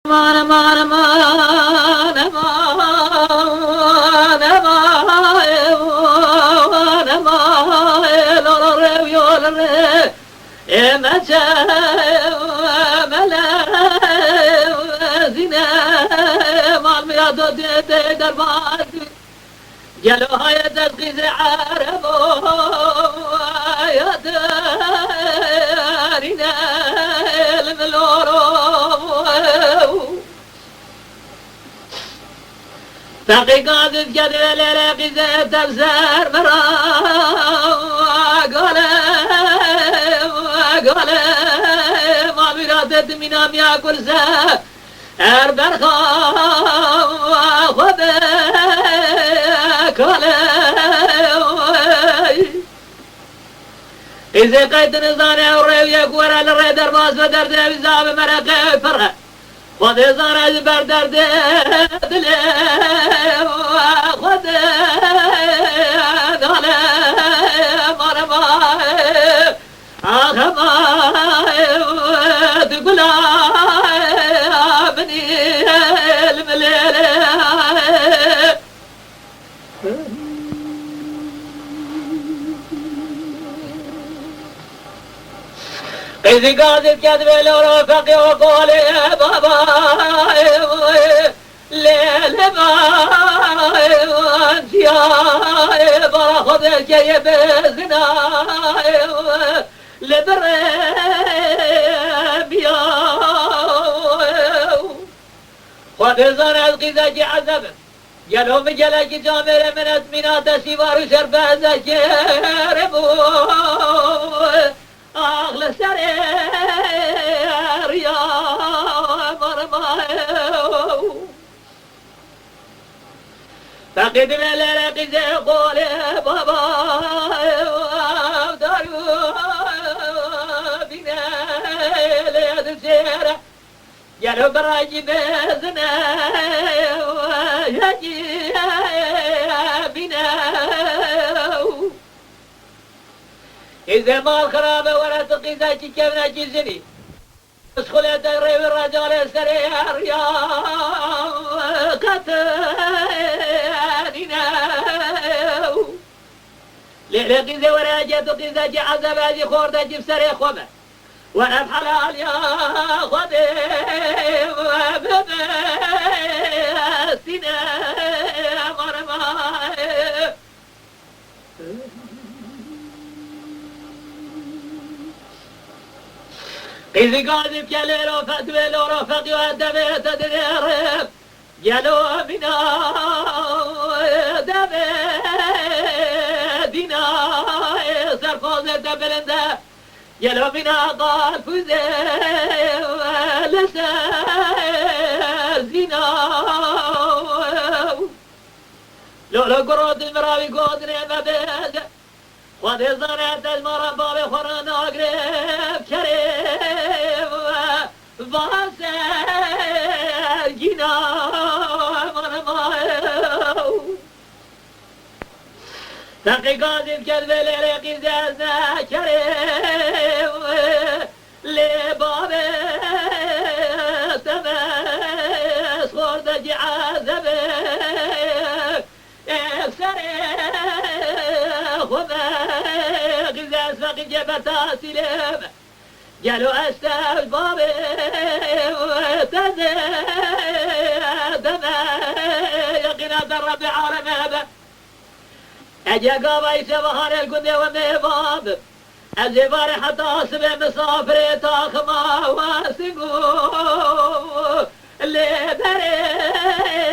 ما ما ما جلو هاي تسقيز عرب يا دارنا الملورو باقي قاعد جدول لقيزة تبزر مرا قال ما برادت منام ياكل زه اربرخا خذ إذا قيت نزاني وريك ورا الريدر باس بدر دي بزاب مرقه فرقه خذ زاني بردر دي دلي خذ دالي مرمى آخما تقول بني المليل إذا قاعد كذب لو رفقي وقول يا بابا ليل ما انت يا برخذ الجيب زنا لبرب يا خذ زنا القزاج عذب جلو بجلج جامر من أزمنات سوار شربة زجربو أغلى سرير يا مرمى فقد ملك زي قول بابا دارو بنا ليد السيرة جلو براجي بزنا يجي بنا إذا ما الخرابة ولا تقيسا كيفنا جزني اسخل تغريب الرجال السريع يا قتلنا ليلة قيزة ولا جات قيزة جي عذاب هذه خوردة جيب سريع خوبة وانا بحلال يا خدي ببستنا مرمى إذا قاعد بكالي رفت ولو رفت ودبيت دريرب جلو بنا دبيدنا سرفوزة دبلنده جلو بنا قال فوزي لسازينا لو قرود المراوي قودني مبيد وذي زرعت المربى بخورنا قريب كريم فاسل جنا مرمى تقي قادم كذب لريقي زازنا كريم لبابي تمس خورد جعازبي اكسري غزاز فقي جبتا سلم قالوا استاذ بابي تزيد يقنا درب عالم هذا اجا قابا يسبحان القدي وميباب الزبار حتى اصبع مسافر تاخما واسقو اللي بريت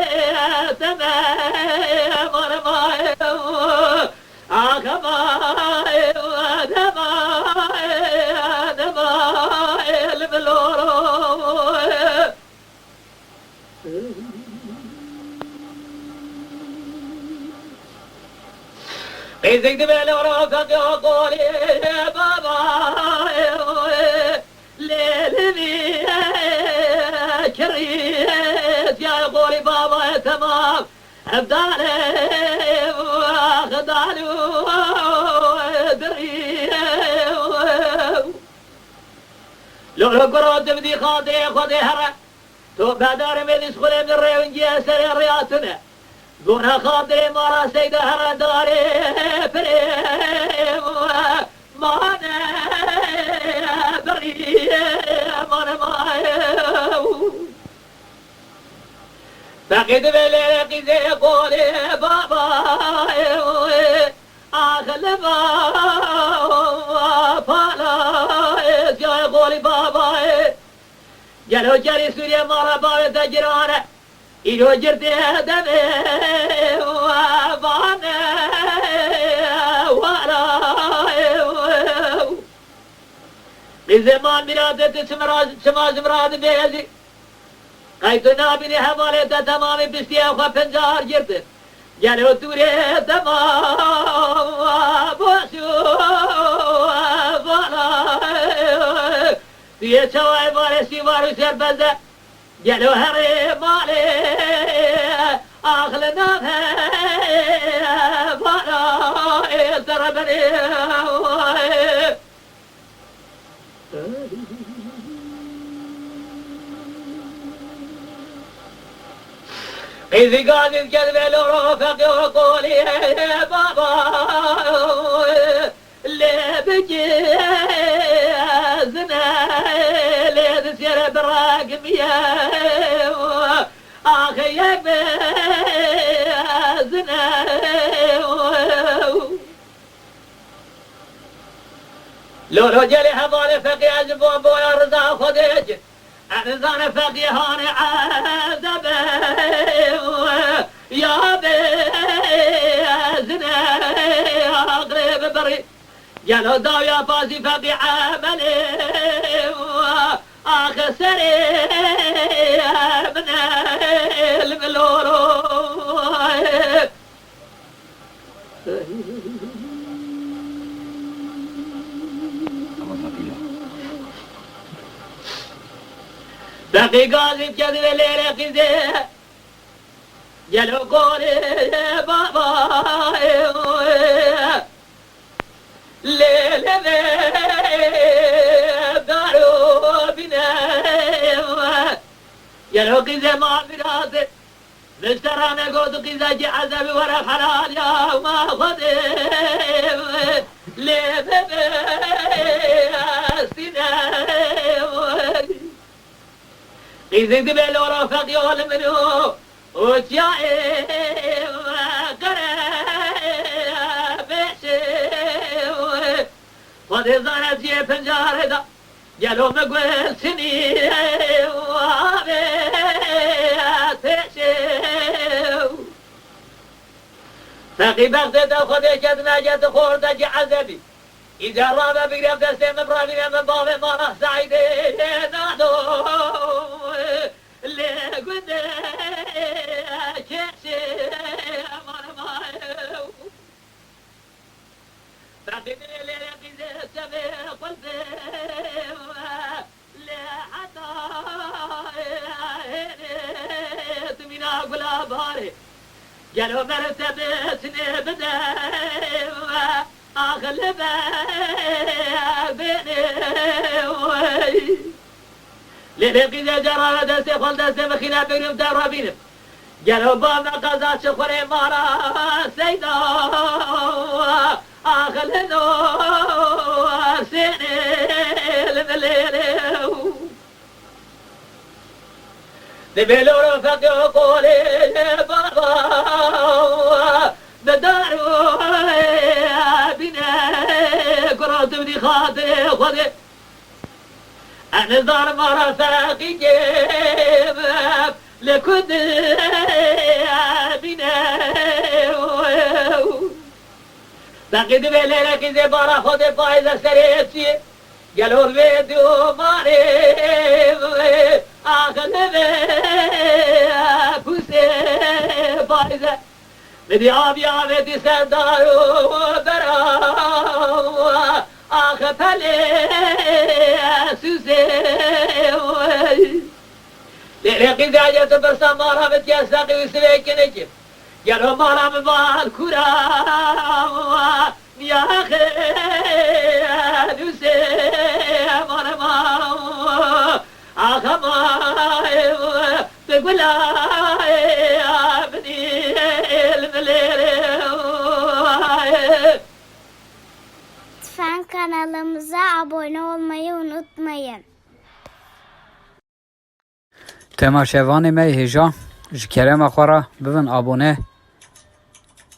تمام مرمى آخماي ودماي دماي الملورو قيزك دبل ورفق وقولي يا بابا ليلي كريت يا قولي بابا تمام أبدالي وأخدالي ودري لو قرأت بدي خاطري خذي هرا تو بدار مدیس خونه من رونجی سر ریاتونه گونه خاطر مارا سید هر داره پریم مانه بری مانه فقید بله قیزه قولی بابا آخل بابا پالا سیاه قولی بابا گلو جری سوریه مارا باوی تجرانه ایرو جرده دمه وانه والا بزمان مرادت شما زمراد بیزی قیتو نابینی حواله تا تمامی بسیه خواه پنجار گرده گلو توره تمام باشو والا توی چوای بارسی وارو سربزه گلو هری مالی آخل نامه والا سر بنی إذ قال الكذب لرفق وقولي بابا اللي بجيزنا اللي تسير براقم يا أخي بيزنا لو جلي حضاني فقي أجبون بويا رزا خديج أحزان فقيهان عذبه يا بيزنا أقرب بري جلو داو يا فازي فقي عملي أخسري من الملورو بقي قاضي كذب الليلة قزيه جلو قولي بابا ليلة دارو بنا جلو قزيه ما براسي مسترانا قود قزيه جي عذب ورا حلال يا ما خديم ليلة سنة قزيه دبلو رفق يول منو وجائي قرب شيء فضي زانت جي پنجار دا جلو مقبل سني وابيت شيء فقي بغداد خدي كدنا جد خورد جي عذبي إذا رابا بقرب دستي مبرابي من بابي مانا سعيدي نادو اللي قد كيسي أمر مايو فقدني اللي قد سبي قلبي لحتى من أقول أباري قالوا مرتبتني بدأ أغلب بيني لنبقي ذا جرى دستي خل دستي مخينا بقرم دارابينم قالوا بابنا قزات شخوري مارا سيدا أغلب سيني المليل دبلو رفقي وقولي بابا بدارو بنا قرأت بدي خاطري خذي أنا ضار مرة فاقي جيب لكد بنا باقي دبلي لكي زي بارا خذي فايزة سريتي قالوا الفيديو ماري آخذ بوسي فايزة بدي عابي عابي سردارو براو آخ فلي سوسي لرقي زاجة برسا مارا بتياساقي وسويك نجم قالوا مارا مبال كراو يا أخي نوسي مارا ماو آخماي تقول يا ابني المليل. Lütfen kanalımıza abone olmayı unutmayın. تماشاواني مي هجا جكرم أخورا ببن أبونه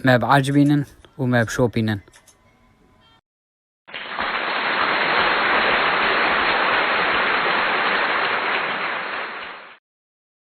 ما بعجبينن وما بشوبينن